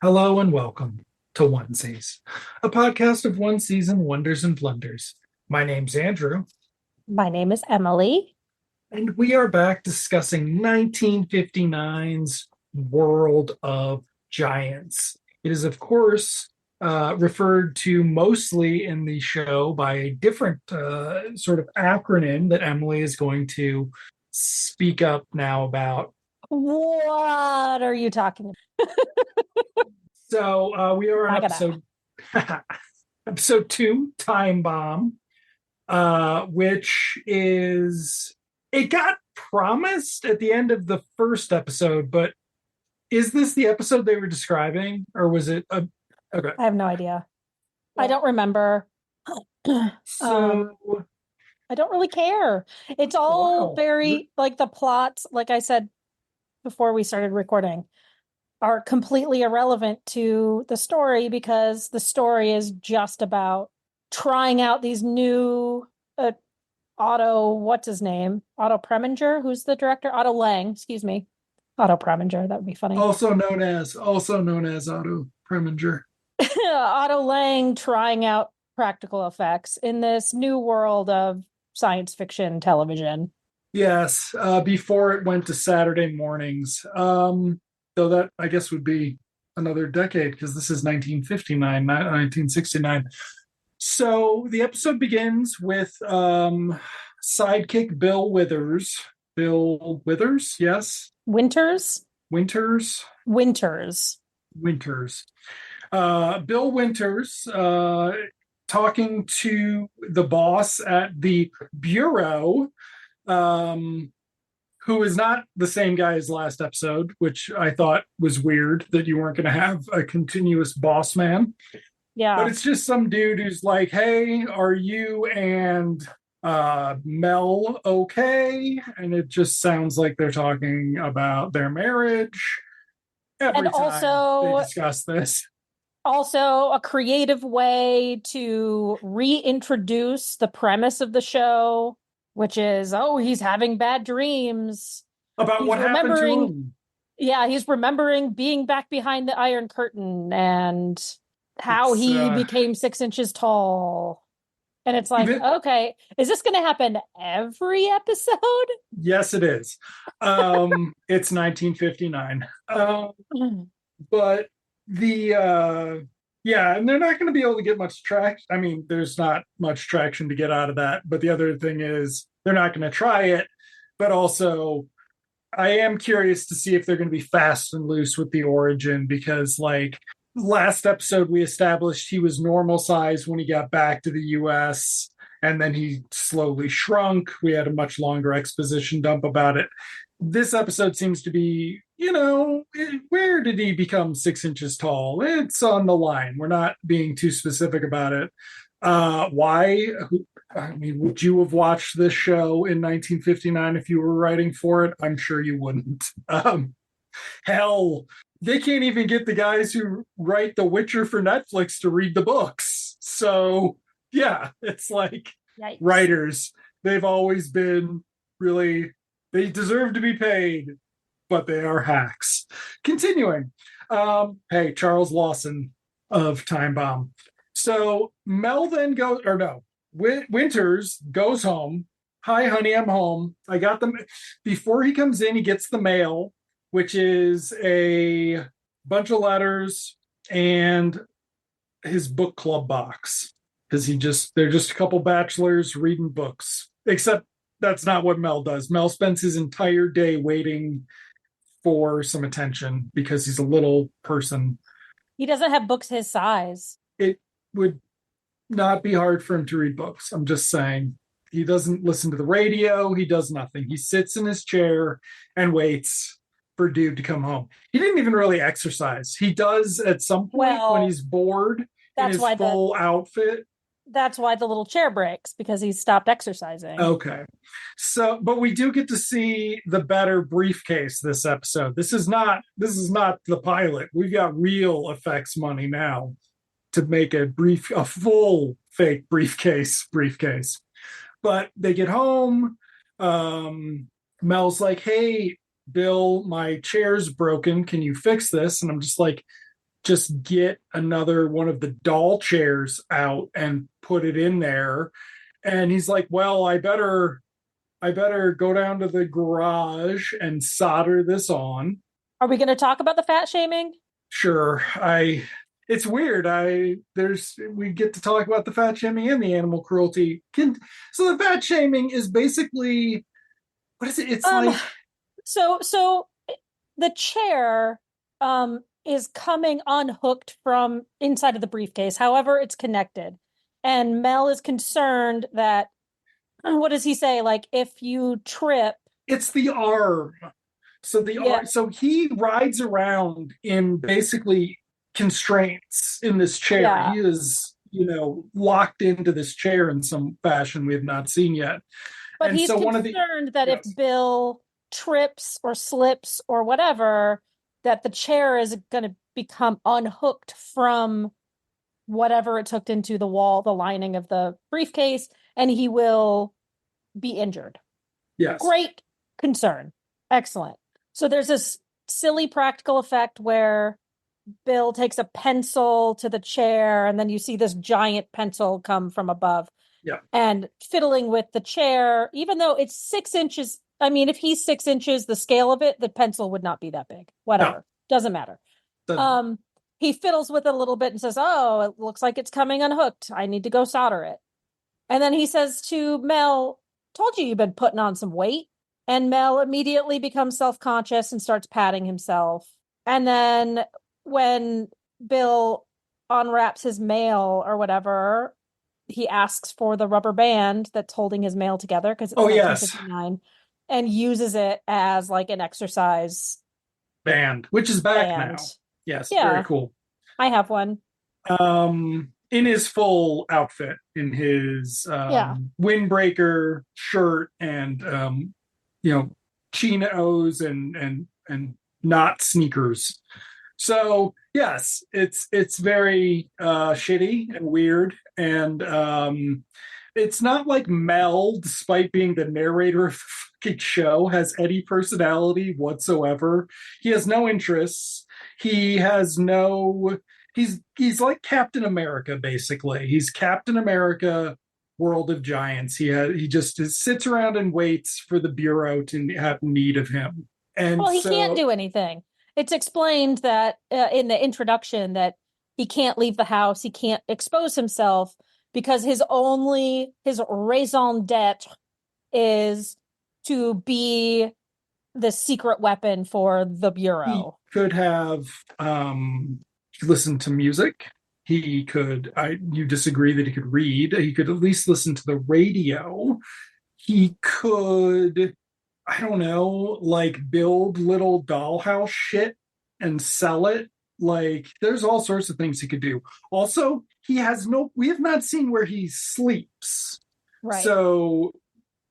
Hello and welcome to Onesies, a podcast of one season wonders and blunders. My name's Andrew, My name is Emily. and we are back discussing 1959's World of Giants. It is, of course, referred to mostly in the show by a different sort of acronym that Emily is going to speak up now about. What are you talking about? So we are on I gotta. episode 2, Time Bomb, which is it got promised at the end of the first episode, but is this the episode they were describing, or was it a okay? I have no idea. I Well, don't remember. so I don't really care. It's all wow, very like the plots, like I said before we started recording, are completely irrelevant to the story because the story is just about trying out these new what's his name? Otto Preminger, who's the director? Otto Lang, excuse me. Otto Preminger, that would be funny. also known as Otto Preminger. Otto Lang trying out practical effects in this new world of science fiction television. Yes, before it went to Saturday mornings. Though that I guess would be another decade because this is 1959, not 1969. So the episode begins with sidekick Bill Withers. Bill Withers, yes. Winters? Winters. Winters. Winters. Bill Winters talking to the boss at the bureau, who is not the same guy as last episode, which I thought was weird that you weren't going to have a continuous boss man. Yeah. But it's just some dude who's like, hey, are you and Mel okay? And it just sounds like they're talking about their marriage every And time they also discuss this. also a creative way to reintroduce the premise of the show, which is, oh, he's having bad dreams. About He's what happened to remembering, him. yeah, he's remembering being back behind the Iron Curtain and how It's he became 6 inches tall. And it's like, even okay, is this going to happen every episode? yes, it is. It's 1959. Mm. But yeah, and they're not going to be able to get much traction. I mean, there's not much traction to get out of that. But the other thing is they're not going to try it. But also, I am curious to see if they're going to be fast and loose with the origin because, like, last episode we established he was normal size when he got back to the US and then he slowly shrunk. We had a much longer exposition dump about it. This episode seems to be, where did he become 6 inches tall? It's on the line. We're not being too specific about it. Why? I mean, would you have watched this show in 1959 if you were writing for it? I'm sure you wouldn't. Hell, they can't even get the guys who write The Witcher for Netflix to read the books. So, yeah, it's like Yikes. writers, they've always been really, they deserve to be paid, but they are hacks. Continuing. Hey, Charles Lawson of Time Bomb. So Mel then goes, or no, Winters goes home. Hi, honey, I'm home. I got them. Before he comes in, he gets the mail, which is a bunch of letters and his book club box. Because they're just a couple bachelors reading books. Except that's not what Mel does. Mel spends his entire day waiting for some attention because he's a little person. He doesn't have books his size. It would not be hard for him to read books. I'm just saying. He doesn't listen to the radio. He does nothing. He sits in his chair and waits for dude to come home. He didn't even really exercise. He does at some point when he's bored in his full outfit. That's why the little chair breaks, because he stopped exercising. Okay. So, but we do get to see the better briefcase this episode. This is not the pilot. We've got real effects money now to make a full fake briefcase. But they get home. Mel's like, hey, Bill, my chair's broken. Can you fix this? And I'm just like, just get another one of the doll chairs out and put it in there. And he's like, well, I better go down to the garage and solder this on. Are we going to talk about the fat shaming? Sure. It's weird. We get to talk about the fat shaming and the animal cruelty. So the fat shaming is basically, what is it? It's like, so the chair is coming unhooked from inside of the briefcase. However, it's connected. And Mel is concerned that, what does he say? Like, if you trip, it's the arm. So so he rides around in basically constraints in this chair. Yeah. He is, locked into this chair in some fashion we have not seen yet. But And he's so concerned that yes. if Bill trips or slips or whatever, that the chair is going to become unhooked from whatever it's hooked into the wall, the lining of the briefcase, and he will be injured. Yes. Great concern. Excellent. So there's this silly practical effect where Bill takes a pencil to the chair, and then you see this giant pencil come from above. Yeah. And fiddling with the chair, even though it's 6 inches. I mean, if he's 6 inches, the scale of it, the pencil would not be that big. Whatever. No. Doesn't matter. He fiddles with it a little bit and says, oh, it looks like it's coming unhooked. I need to go solder it. And then he says to Mel, told you've been putting on some weight. And Mel immediately becomes self-conscious and starts patting himself. And then when Bill unwraps his mail or whatever, he asks for the rubber band that's holding his mail together because it's 1959, and uses it as like an exercise band, which is back now. Yes, yeah. Very cool. I have one. In his full outfit, in his windbreaker shirt and chinos and not sneakers. So yes, it's very shitty and weird, and it's not like Mel, despite being the narrator of the fucking show, has any personality whatsoever. He has no interests. He has no. He's like Captain America, basically. He's Captain America, World of Giants. He just sits around and waits for the Bureau to have need of him. And he can't do anything. It's explained that in the introduction that he can't leave the house, he can't expose himself because his raison d'etre is to be the secret weapon for the Bureau. He could have listened to music. He could, you disagree that he could read. He could at least listen to the radio. He could, I don't know, like build little dollhouse shit and sell it. Like there's all sorts of things he could do. Also, we have not seen where he sleeps. Right. So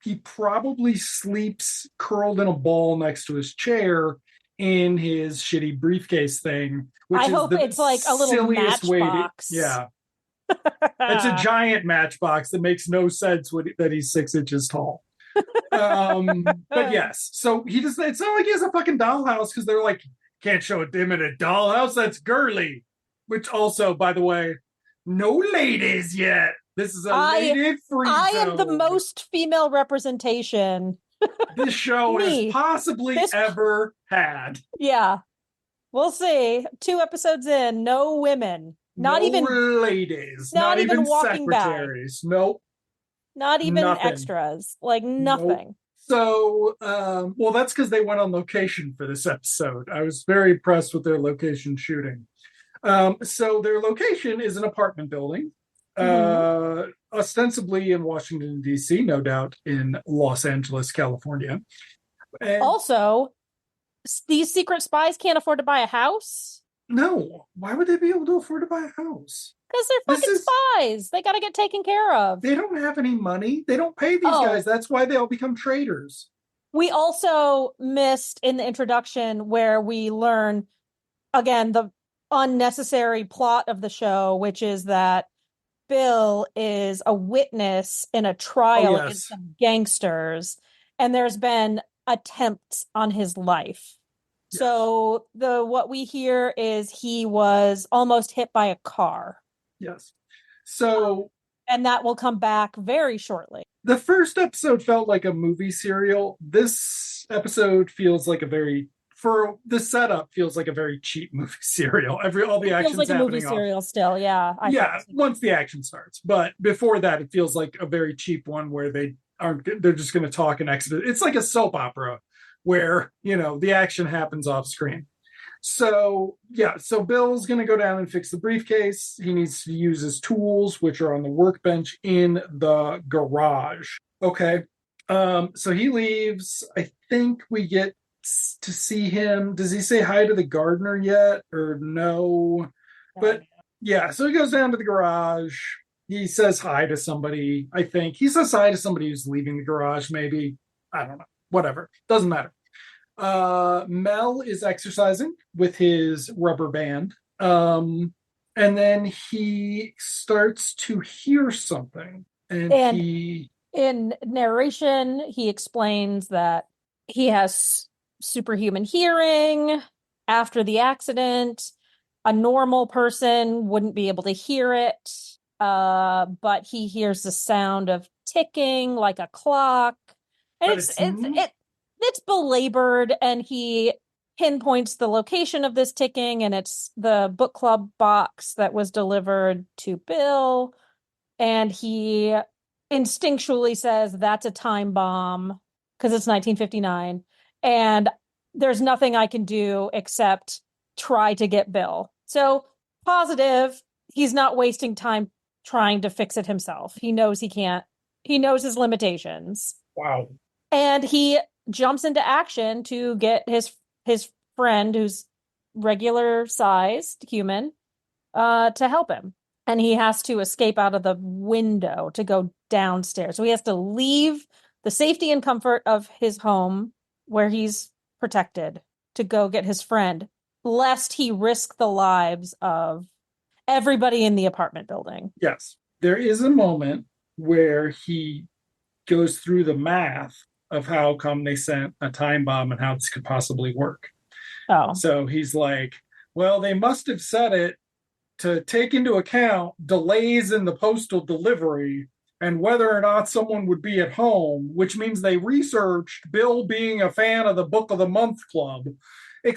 he probably sleeps curled in a ball next to his chair in his shitty briefcase thing. Which I hope it's like a little matchbox. Yeah. It's a giant matchbox that makes no sense that he's 6 inches tall. But yes, so he just, it's not like he has a fucking dollhouse because they're like, can't show him in a dollhouse, that's girly. Which also, by the way, no ladies yet. This is a lady-free zone. I am the most female representation this show has possibly ever had. Yeah. We'll see. 2 episodes in, no women. Not even ladies. Not even walking secretaries. By. Nope. Not even extras. Like nothing. Nope. So, that's because they went on location for this episode. I was very impressed with their location shooting. So their location is an apartment building, ostensibly in Washington, D.C., no doubt in Los Angeles, California. And also, these secret spies can't afford to buy a house? No. Why would they be able to afford to buy a house? Because they're fucking spies. They got to get taken care of. They don't have any money. They don't pay these guys. That's why they all become traitors. We also missed in the introduction where we learn, again, the unnecessary plot of the show, which is that Bill is a witness in a trial against some gangsters, and there's been attempts on his life. Yes. So what we hear is he was almost hit by a car. Yes. So And that will come back very shortly. the first episode felt like a movie serial. This episode feels like a very for the setup feels like a very cheap movie serial. All the It feels action's like a movie happening off. serial still. Yeah, I Yeah, thought so. once the action starts. But before that, it feels like a very cheap one where they're just gonna talk and exit. It's like a soap opera where, the action happens off screen. So yeah, so Bill's gonna go down and fix the briefcase. He needs to use his tools, which are on the workbench in the garage. Okay. So he leaves. I think we get to see him. Does he say hi to the gardener yet or no? But yeah, so he goes down to the garage. He says hi to somebody. I think he says hi to somebody who's leaving the garage, maybe. I don't know. Whatever. Doesn't matter. Mel is exercising with his rubber band. And then he starts to hear something. And in narration, he explains that he has superhuman hearing after the accident. A normal person wouldn't be able to hear it, but he hears the sound of ticking like a clock. And it's belabored, and he pinpoints the location of this ticking, and it's the book club box that was delivered to Bill. And he instinctually says that's a time bomb because it's 1959. And there's nothing I can do except try to get Bill. So positive, he's not wasting time trying to fix it himself. He knows he can't. He knows his limitations. Wow. And he jumps into action to get his friend, who's regular sized human, to help him. And he has to escape out of the window to go downstairs. So he has to leave the safety and comfort of his home where he's protected to go get his friend, lest he risk the lives of everybody in the apartment building. Yes. There is a moment where he goes through the math of how come they sent a time bomb and how this could possibly work. Oh. So he's like, well, they must have set it to take into account delays in the postal delivery and whether or not someone would be at home, which means they researched Bill being a fan of the Book of the Month Club.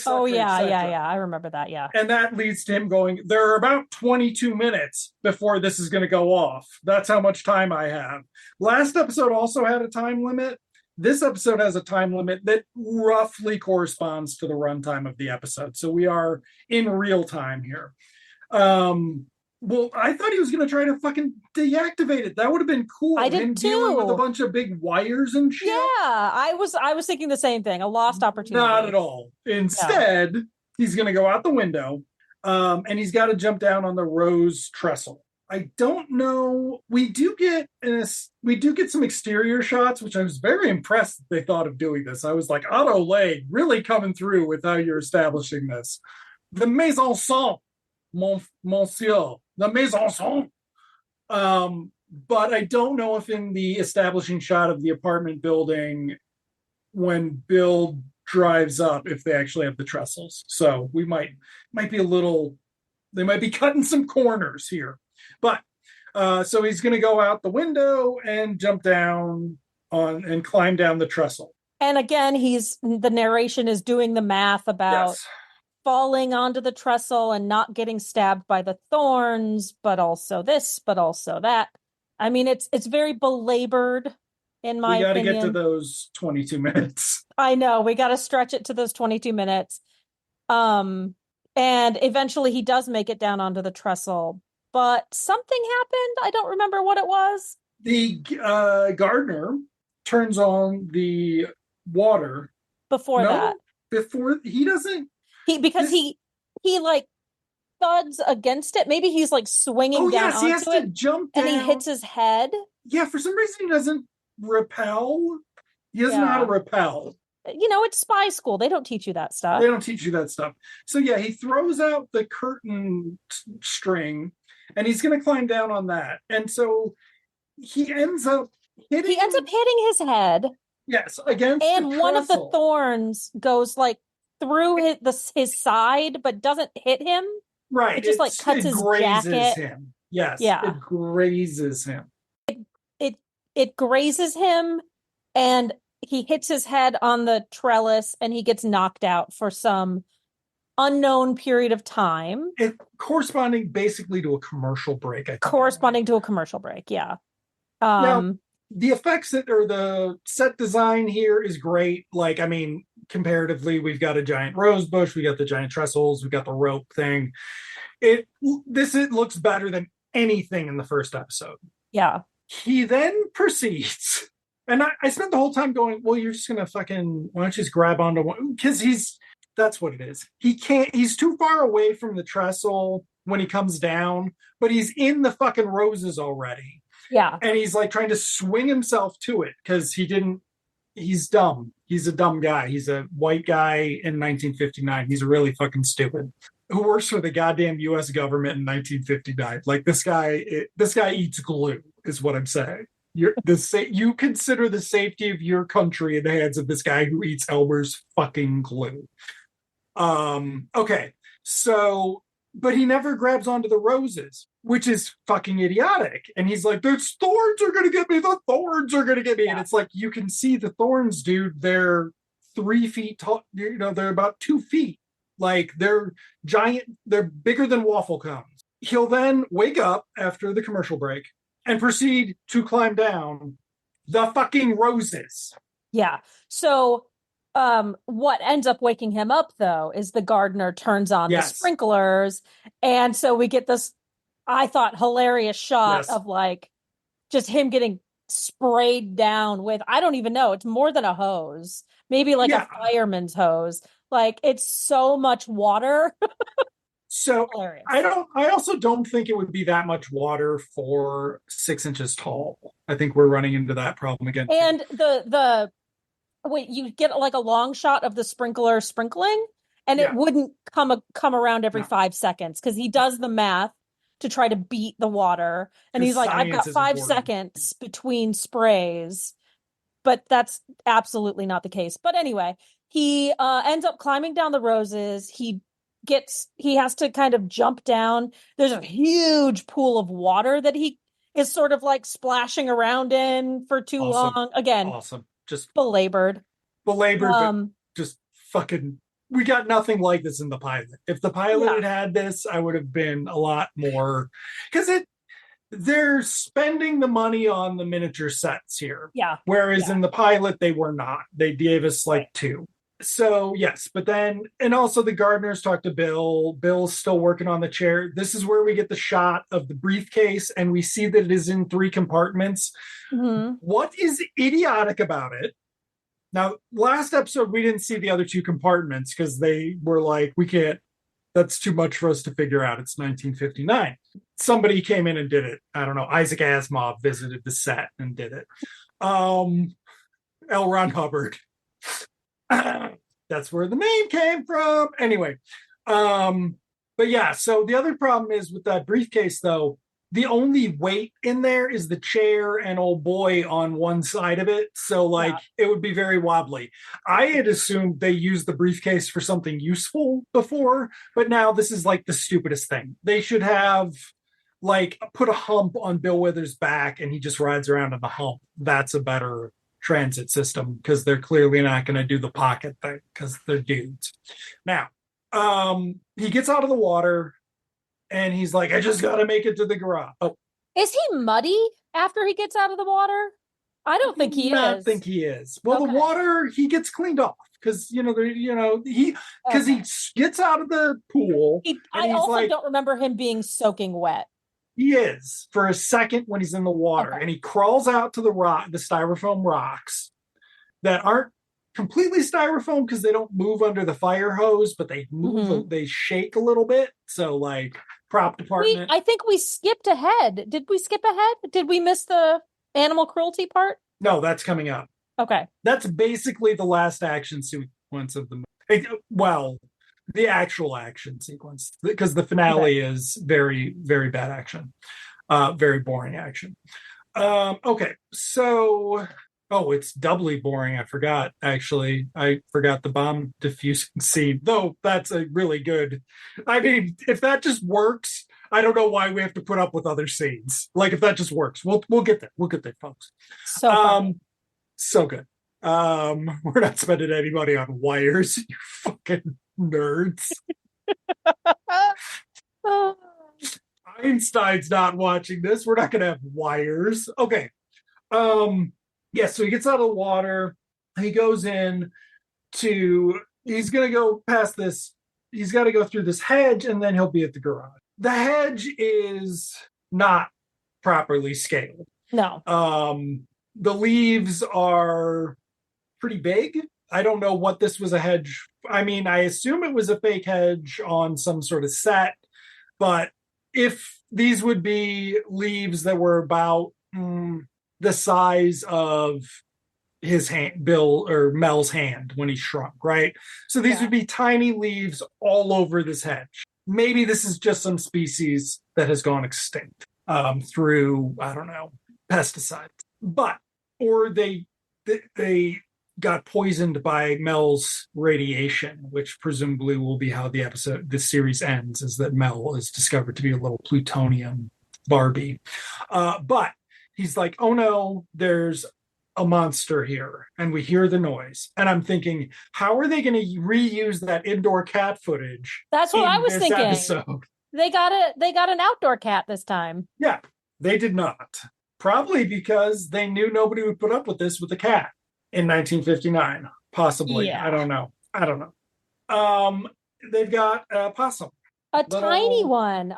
Oh, yeah. I remember that, yeah. And that leads to him going, there are about 22 minutes before this is going to go off. That's how much time I have. Last episode also had a time limit. This episode has a time limit that roughly corresponds to the runtime of the episode. So we are in real time here. Well, I thought he was going to try to fucking deactivate it. That would have been cool. I did him too. dealing with a bunch of big wires and shit. Yeah, I was thinking the same thing. A lost opportunity. Not at all. Instead, he's going to go out the window, and he's got to jump down on the rose trestle. I don't know. We do get some exterior shots, which I was very impressed that they thought of doing this. I was like, Otto Lay really coming through with how you're establishing this. The mise en scène, monsieur, the mise en scène. But I don't know if in the establishing shot of the apartment building, when Bill drives up, if they actually have the trestles. So we might be they might be cutting some corners here. But so he's going to go out the window and jump down and climb down the trestle. And again, the narration is doing the math about falling onto the trestle and not getting stabbed by the thorns, but also this, but also that. I mean, it's very belabored, in my opinion. We got to get to those 22 minutes. I know, we got to stretch it to those 22 minutes. And eventually he does make it down onto the trestle, but something happened. I don't remember what it was. The gardener turns on the water. Before he doesn't. He like thuds against it. Maybe he's like swinging down onto he has to jump down. And he hits his head. Yeah, for some reason he doesn't repel. He doesn't know how to repel. It's spy school. They don't teach you that stuff. So yeah, he throws out the curtain string and he's going to climb down on that. And so he ends up hitting his head. Yes, against and one of the thorns goes like through his side, but doesn't hit him. Right. It just like cuts It his grazes jacket. him. Yes, Yeah. it grazes him. It it grazes him and he hits his head on the trellis and he gets knocked out for some unknown period of time. It corresponding basically to a commercial break, I think. Corresponding to a commercial break, yeah. Now, the effects or the set design here is great. Like, I mean, comparatively, we've got a giant rose bush, we got the giant trestles, we got the rope thing. It looks better than anything in the first episode. Yeah. He then proceeds, and I spent the whole time going, well, you're just gonna fucking, why don't you just grab onto one? Because that's what it is. He's too far away from the trestle when he comes down, but he's in the fucking roses already. Yeah. And he's like trying to swing himself to it because he's dumb. He's a dumb guy. He's a white guy in 1959. He's really fucking stupid. Who works for the goddamn US government in 1959. Like this guy eats glue, is what I'm saying. You consider the safety of your country in the hands of this guy who eats Elmer's fucking glue. Okay. So, but he never grabs onto the roses, which is fucking idiotic. And he's like, the thorns are going to get me. The thorns are going to get me. Yeah. And it's like, you can see the thorns, dude. They're 3 feet tall. They're about 2 feet. Like they're giant. They're bigger than waffle cones. He'll then wake up after the commercial break and proceed to climb down the fucking roses. Yeah. So what ends up waking him up though is the gardener turns on the sprinklers, and so we get this, I thought, hilarious shot of like just him getting sprayed down with, I don't even know, it's more than a hose, maybe like a fireman's hose. Like it's so much water. So hilarious. I also don't think it would be that much water for 6 inches tall. I think we're running into that problem again. And the wait, you get like a long shot of the sprinkler sprinkling, and it wouldn't come around every 5 seconds because he does the math to try to beat the water, and he's like, I've got 5 seconds between sprays, but that's absolutely not the case. But anyway, he ends up climbing down the roses. He has to kind of jump down. There's a huge pool of water that he is sort of like splashing around in for too long. Again, awesome. Just belabored, but just fucking, we got nothing like this in the pilot. If the pilot had this, I would have been a lot more, because they're spending the money on the miniature sets here. Yeah. Whereas in the pilot, they were not. They gave us like 2. So yes, but then, and also the gardeners talked to Bill. Bill's still working on the chair. This is where we get the shot of the briefcase, and we see that it is in 3 compartments. Mm-hmm. What is idiotic about it? Now, last episode, we didn't see the other 2 compartments because they were like, we can't, that's too much for us to figure out. It's 1959. Somebody came in and did it. I don't know. Isaac Asimov visited the set and did it. L. Ron Hubbard. That's where the name came from. Anyway, but yeah, so the other problem is with that briefcase, though, the only weight in there is the chair and old boy on one side of it. So like it would be very wobbly. I had assumed they used the briefcase for something useful before, but now this is like the stupidest thing. They should have like put a hump on Bill Withers' back and he just rides around on the hump. That's a better transit system, because they're clearly not going to do the pocket thing because they're dudes. Now, he gets out of the water and he's like, I just got to make it to the garage. Oh, is he muddy after he gets out of the water? I don't think he is. I think he is. Well, the water, he gets cleaned off because he gets out of the pool. I also don't remember him being soaking wet. He is for a second when he's in the water, and he crawls out to the styrofoam rocks that aren't completely styrofoam because they don't move under the fire hose, but they move, they shake a little bit. So like prop department. I think we skipped ahead. Did we skip ahead? Did we miss the animal cruelty part? No, that's coming up. Okay. That's basically the last action sequence of the movie. Well, the actual action sequence, because the finale is very, very bad action, very boring action. Okay, so Oh, it's doubly boring. I forgot, actually. I forgot the bomb diffusing scene, though that's a really good. I mean, if that just works, I don't know why we have to put up with other scenes. Like, if that just works, we'll get there. We'll get there, folks. So funny. So good. We're not spending any money on wires, you fucking nerds. Oh. Einstein's not watching this. We're not gonna have wires. Okay. Um, yeah, so he gets out of the water. He goes in to, he's going to go past this. He's got to go through this hedge and then he'll be at the garage. The hedge is not properly scaled. No. The leaves are pretty big. I don't know what this was a hedge. I mean, I assume it was a fake hedge on some sort of set, but if these would be leaves that were about the size of his hand, Bill or Mel's hand when he shrunk, right? So these would be tiny leaves all over this hedge. Maybe this is just some species that has gone extinct through, I don't know, pesticides. But, or they got poisoned by Mel's radiation, which presumably will be how the series ends, is that Mel is discovered to be a little plutonium Barbie. But he's like, oh no, there's a monster here, and we hear the noise. And I'm thinking, how are they going to reuse that indoor cat footage? That's what I was thinking. Episode? They got an outdoor cat this time. Yeah, they did not. Probably because they knew nobody would put up with this with a cat in 1959. Possibly. Yeah. I don't know. They've got a possum. A tiny one.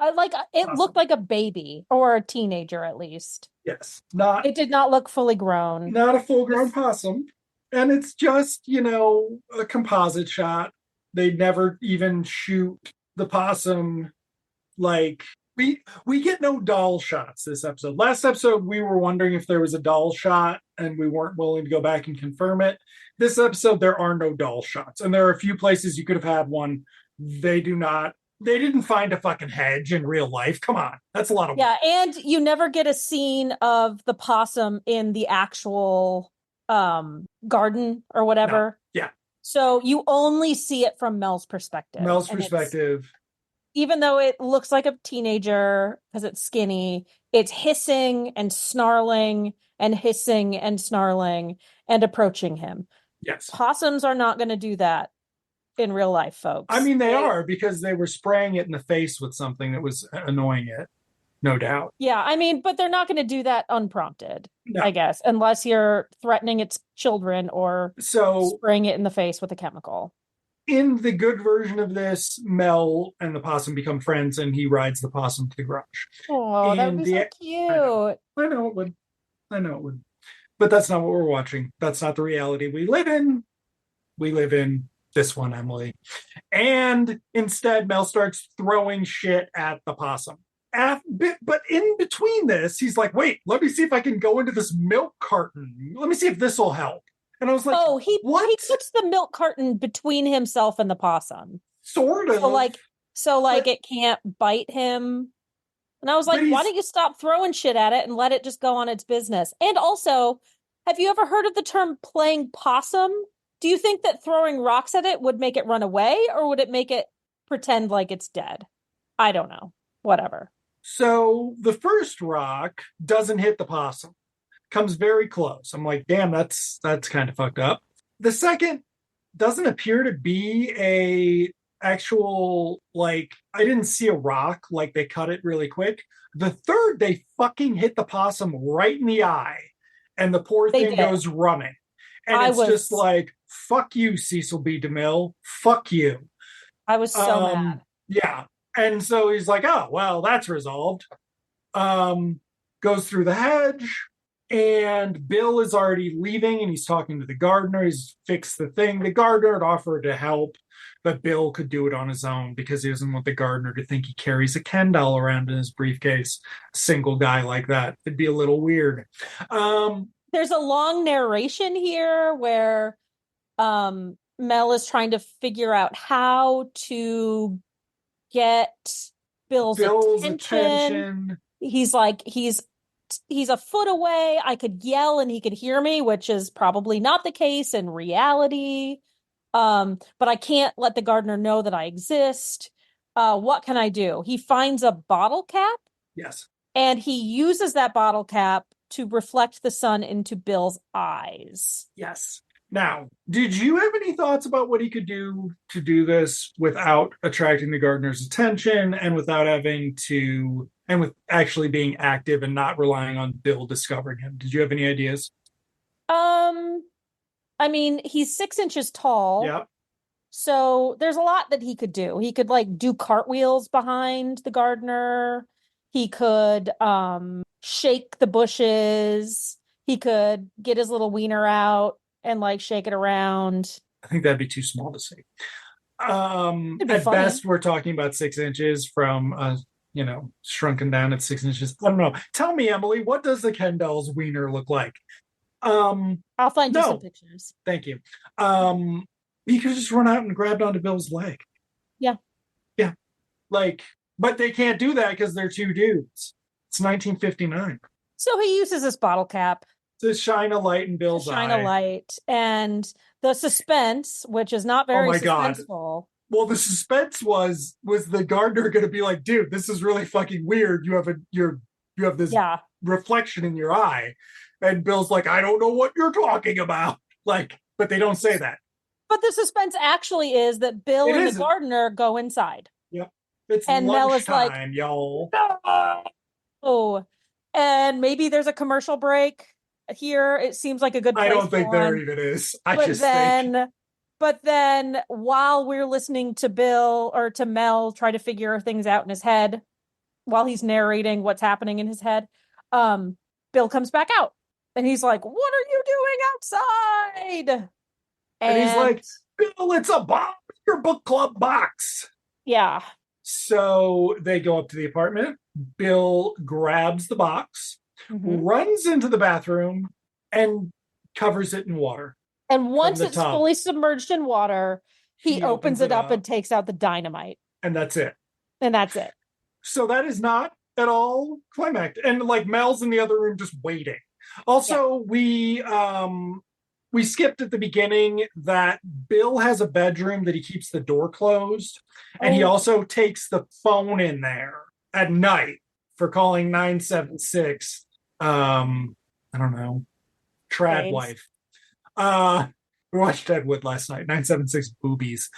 It looked like a baby or a teenager at least. Yes. It did not look fully grown. Not a full grown possum. And it's just, a composite shot. They never even shoot the possum like we get no doll shots this episode. Last episode, we were wondering if there was a doll shot and we weren't willing to go back and confirm it. This episode, there are no doll shots. And there are a few places you could have had one. They didn't find a fucking hedge in real life. Come on. That's a lot of work. Yeah, and you never get a scene of the possum in the actual garden or whatever. No. Yeah. So you only see it from Mel's perspective. Even though it looks like a teenager because it's skinny, it's hissing and snarling and hissing and snarling and approaching him. Yes. Possums are not going to do that in real life, folks. I mean, they are, because they were spraying it in the face with something that was annoying it, no doubt. Yeah, I mean, but they're not going to do that unprompted, no. I guess, unless you're threatening its children or spraying it in the face with a chemical. In the good version of this, Mel and the possum become friends, and he rides the possum to the garage. Oh, that would be so cute. I know it would. But that's not what we're watching. That's not the reality we live in. We live in this one, Emily. And instead, Mel starts throwing shit at the possum. But in between this, he's like, wait, let me see if I can go into this milk carton. Let me see if this will help. And I was like, he puts the milk carton between himself and the possum. Sort of. So it can't bite him. And I was like, why don't you stop throwing shit at it and let it just go on its business? And also, have you ever heard of the term playing possum? Do you think that throwing rocks at it would make it run away, or would it make it pretend like it's dead? I don't know. Whatever. So the first rock doesn't hit the possum. Comes very close. I'm like, damn, that's kind of fucked up. The second doesn't appear to be a actual, I didn't see a rock, like they cut it really quick. The third, they fucking hit the possum right in the eye, and the poor thing goes running. And just like, fuck you, Cecil B. DeMille. Fuck you. I was so mad. Yeah. And so he's like, oh, well, that's resolved. Goes through the hedge. And Bill is already leaving, and he's talking to the gardener. He's fixed the thing. The gardener had offered to help, but Bill could do it on his own because he doesn't want the gardener to think he carries a Ken doll around in his briefcase. Single guy like that. It'd be a little weird. There's a long narration here where Mel is trying to figure out how to get Bill's attention. He's he's a foot away. I could yell and he could hear me, which is probably not the case in reality. But I can't let the gardener know that I exist. What can I do? He finds a bottle cap. Yes. And he uses that bottle cap to reflect the sun into Bill's eyes. Yes. Now, did you have any thoughts about what he could do to do this without attracting the gardener's attention and without having to, and with actually being active and not relying on Bill discovering him? Did you have any ideas? I mean, he's 6 inches tall. Yeah. So there's a lot that he could do. He could like do cartwheels behind the gardener. He could shake the bushes. He could get his little wiener out and like shake it around. I think that'd be too small to see. At funny. Best, we're talking about 6 inches from shrunken down at 6 inches. I don't know. Tell me, Emily, what does the Ken doll's wiener look like? I'll find you some pictures. Thank you. He could just run out and grabbed onto Bill's leg. Yeah. Yeah. But they can't do that because they're two dudes. It's 1959. So he uses this bottle cap to shine a light in Bill's eye. Shine a light. And the suspense, which is not very suspenseful. God. Well, the suspense was the gardener going to be like, dude, this is really fucking weird. You have this reflection in your eye. And Bill's like, I don't know what you're talking about. But they don't say that. But the suspense actually is that Bill and the gardener go inside. Yep. It's lunchtime, y'all. Oh, and maybe there's a commercial break here. It seems like a good place. I don't think there even is. But then while we're listening to Bill or to Mel try to figure things out in his head while he's narrating what's happening in his head, Bill comes back out and he's like, what are you doing outside? And he's like, Bill, it's a bomb in your book club box. Yeah. So they go up to the apartment. Bill grabs the box, runs into the bathroom, and covers it in water. And once it's fully submerged in water, he opens it up and takes out the dynamite. And that's it. So that is not at all climactic. And Mel's in the other room just waiting. Also, we skipped at the beginning that Bill has a bedroom that he keeps the door closed. And he also takes the phone in there at night for calling 976. I don't know. Trad wife. We watched Deadwood last night. 976 boobies.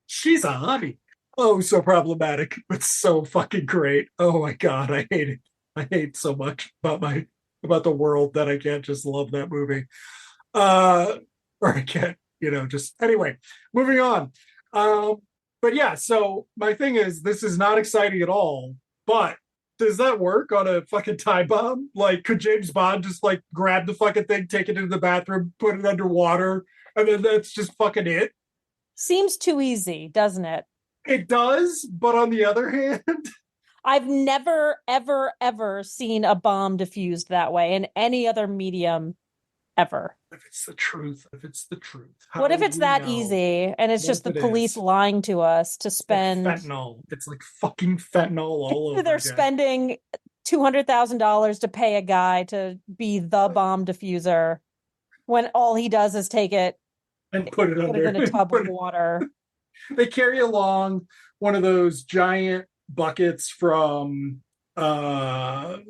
She's a hottie. Oh, so problematic, but so fucking great. Oh my God, I hate it. I hate so much about the world that I can't just love that movie. Or I can't, anyway, moving on. But yeah, so my thing is, this is not exciting at all, but does that work on a fucking time bomb? Could James Bond just grab the fucking thing, take it into the bathroom, put it underwater, and then that's just fucking it? Seems too easy, doesn't it? It does, but on the other hand, I've never, ever, ever seen a bomb diffused that way in any other medium ever. If it's the truth. What if it's that easy and it's just the police lying to us to spend fentanyl? It's like fucking fentanyl all over. They're spending $200,000 to pay a guy to be the bomb diffuser when all he does is take it and put it in a tub of water. They carry along one of those giant buckets from the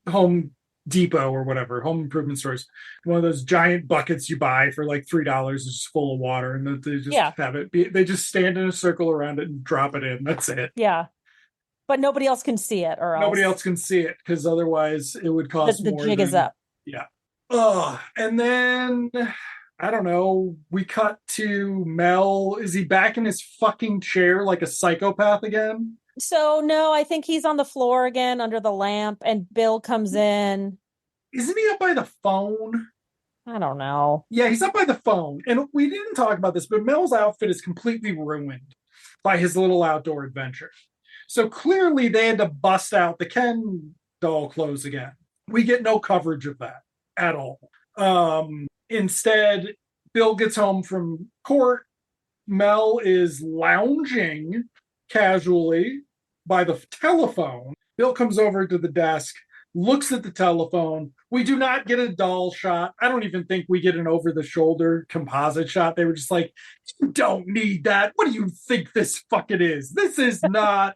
Home Depot or whatever, home improvement stores. One of those giant buckets you buy for $3 is just full of water, and they just have it. They just stand in a circle around it and drop it in. That's it. Yeah, but nobody else can see it, or nobody else can see it because otherwise it would cost more. The jig is up. Yeah. And then I don't know. We cut to Mel. Is he back in his fucking chair like a psychopath again? So, no, I think he's on the floor again under the lamp, and Bill comes in. Isn't he up by the phone? I don't know. Yeah, he's up by the phone. And we didn't talk about this, but Mel's outfit is completely ruined by his little outdoor adventure. So clearly they had to bust out the Ken doll clothes again. We get no coverage of that at all. Instead, Bill gets home from court. Mel is lounging casually by the telephone Bill comes over to the desk, looks at the telephone. We do not get a doll shot. I don't even think we get an over the shoulder composite shot. They were just like, you don't need that. What do you think this fucking is? This is not.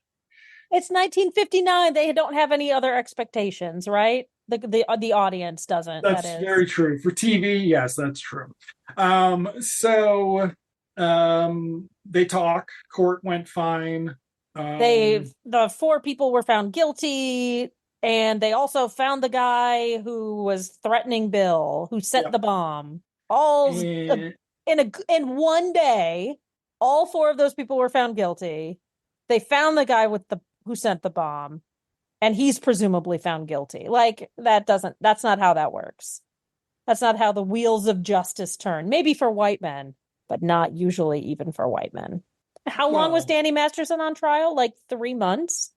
It's 1959. They don't have any other expectations, right? The audience doesn't. That's That is very true. For TV, yes, that's true. So they talk. Court went fine. The four people were found guilty, and they also found the guy who was threatening Bill, who set Yep. the bomb. All And, in one day, all four of those people were found guilty. They found the guy who sent the bomb, and he's presumably found guilty. Like that's not how that works. That's not how the wheels of justice turn. Maybe for white men, but not usually even for white men. How long was well, Danny Masterson on trial? Like 3 months?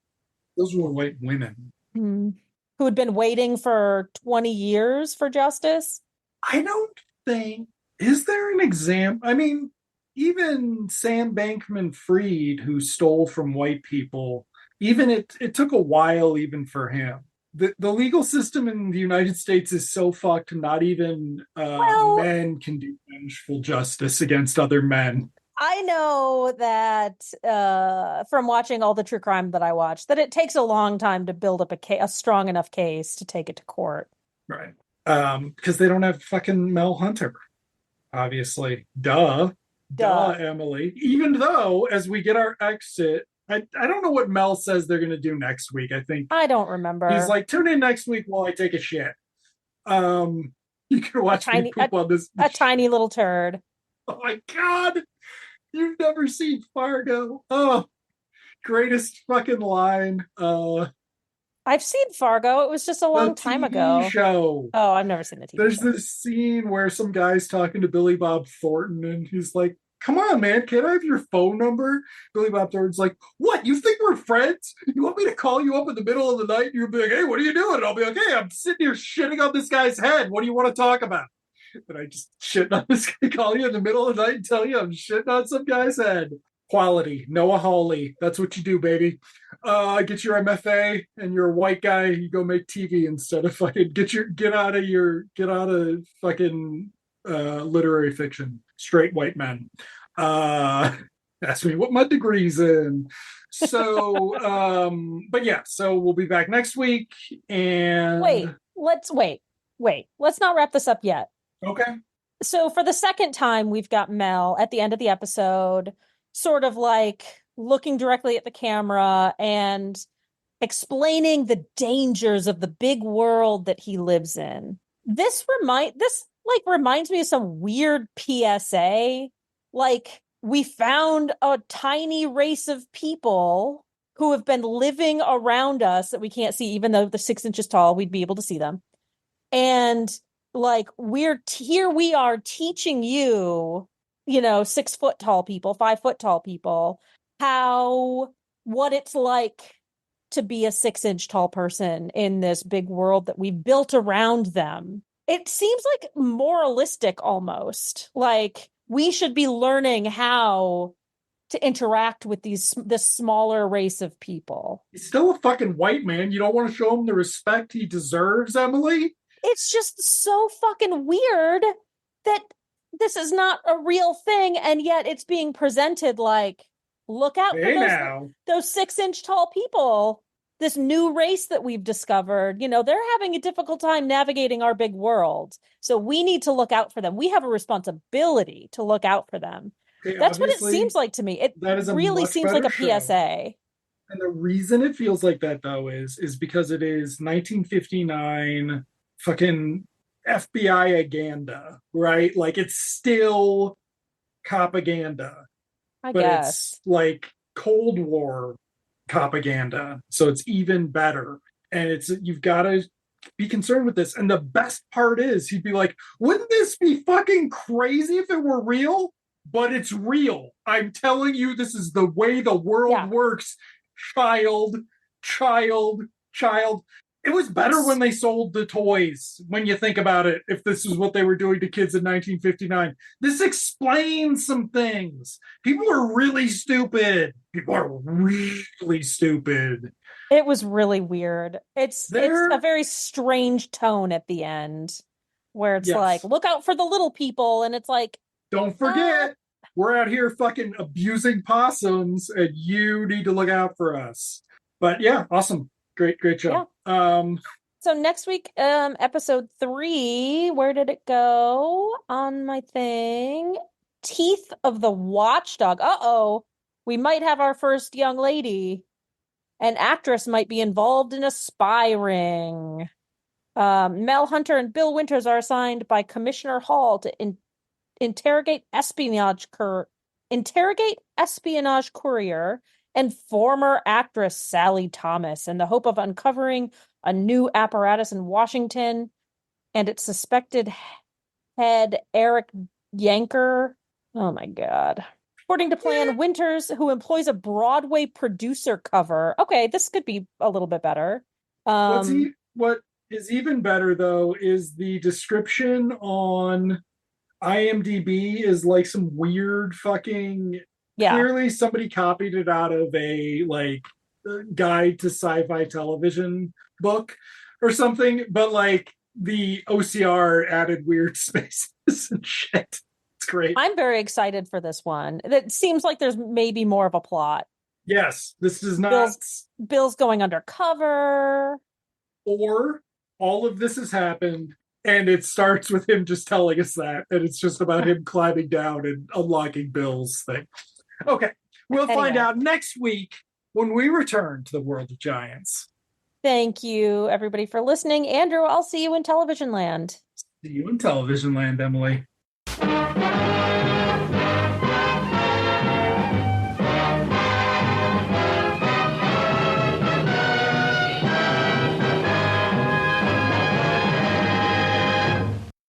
those were white women. Who had been waiting for 20 years for justice? I don't think, is there an exam? I mean, even Sam Bankman Fried, who stole from white people, even it took a while even for him. The legal system in the United States is so fucked, not even men can do vengeful justice against other men. I know that from watching all the true crime that I watched, that it takes a long time to build up a strong enough case to take it to court. Right. Because they don't have fucking Mel Hunter, obviously. Duh, Emily. Even though, as we get our exit, I don't know what Mel says they're going to do next week. I think I don't remember. He's like, tune in next week while I take a shit. You can watch me poop on this. A tiny little turd. Oh my God. You've never seen Fargo. Oh, greatest fucking line. I've seen Fargo. It was just a long time ago. Show. Oh, I've never seen the TV There's show. this scene where some guy's talking to Billy Bob Thornton, and he's like, come on, man, can I have your phone number? Billy Bob Thornton's like, what? You think we're friends? You want me to call you up in the middle of the night? And you'll be like, hey, what are you doing? And I'll be like, hey, I'm sitting here shitting on this guy's head. What do you want to talk about? And I just shit on this guy, call you in the middle of the night and tell you I'm shitting on some guy's head. Quality, Noah Hawley. That's what you do, baby. Get your MFA, and you're a white guy. You go make TV instead of fucking get out of fucking literary fiction. Straight white men. Ask me what my degree's in. So, but yeah. So we'll be back next week. And Let's not wrap this up yet. Okay. So for the second time, we've got Mel at the end of the episode, sort of like looking directly at the camera and explaining the dangers of the big world that he lives in. This reminds me of some weird PSA. Like, we found a tiny race of people who have been living around us that we can't see, even though they're 6 inches tall, we'd be able to see them. And like, here we are teaching you, 6 foot tall people, 5 foot tall people, what it's like to be a 6 inch tall person in this big world that we've built around them. It seems like moralistic almost. Like, we should be learning how to interact with this smaller race of people. He's still a fucking white man. You don't want to show him the respect he deserves, Emily? It's just so fucking weird that this is not a real thing, and yet it's being presented like, look out for those 6 inch tall people. This new race that we've discovered, they're having a difficult time navigating our big world. So we need to look out for them. We have a responsibility to look out for them. Okay, that's what it seems like to me. It really seems like a PSA. And the reason it feels like that, though, is because it is 1959 fucking FBI aganda, right? Like, it's still propaganda. I guess. It's like Cold War propaganda. So it's even better. And you've got to be concerned with this. And the best part is, he'd be like, wouldn't this be fucking crazy if it were real? But it's real. I'm telling you, this is the way the world works. Child. It was better when they sold the toys, when you think about it, if this is what they were doing to kids in 1959. This explains some things. People are really stupid. It was really weird. It's a There, very strange tone at the end where it's like, yes. look out for the little people, and it's like, Don't uh, forget, we're out here fucking abusing possums, and you need to look out for us. But yeah, awesome, great yeah. show. So next week, episode 3, where did it go on my thing? Teeth of the Watchdog. Uh-oh. We might have our first young lady. An actress might be involved in a spy ring. Mel Hunter and Bill Winters are assigned by Commissioner Hall to interrogate espionage courier and former actress Sally Thomas in the hope of uncovering a new apparatus in Washington and its suspected head Eric Yanker. Oh my God. According to plan, Winters, who employs a Broadway producer cover. Okay, this could be a little bit better. What is even better though is the description on IMDb is like some weird fucking. Yeah. Clearly, somebody copied it out of a like guide to sci-fi television book or something, but like the OCR added weird spaces and shit. It's great. I'm very excited for this one. It seems like there's maybe more of a plot. Yes, this is not. Bill's going undercover. Or all of this has happened and it starts with him just telling us that, and it's just about him climbing down and unlocking Bill's thing. Okay, we'll find out next week when we return to the world of giants. Thank you, everybody, for listening. Andrew, I'll see you in television land. See you in television land, Emily.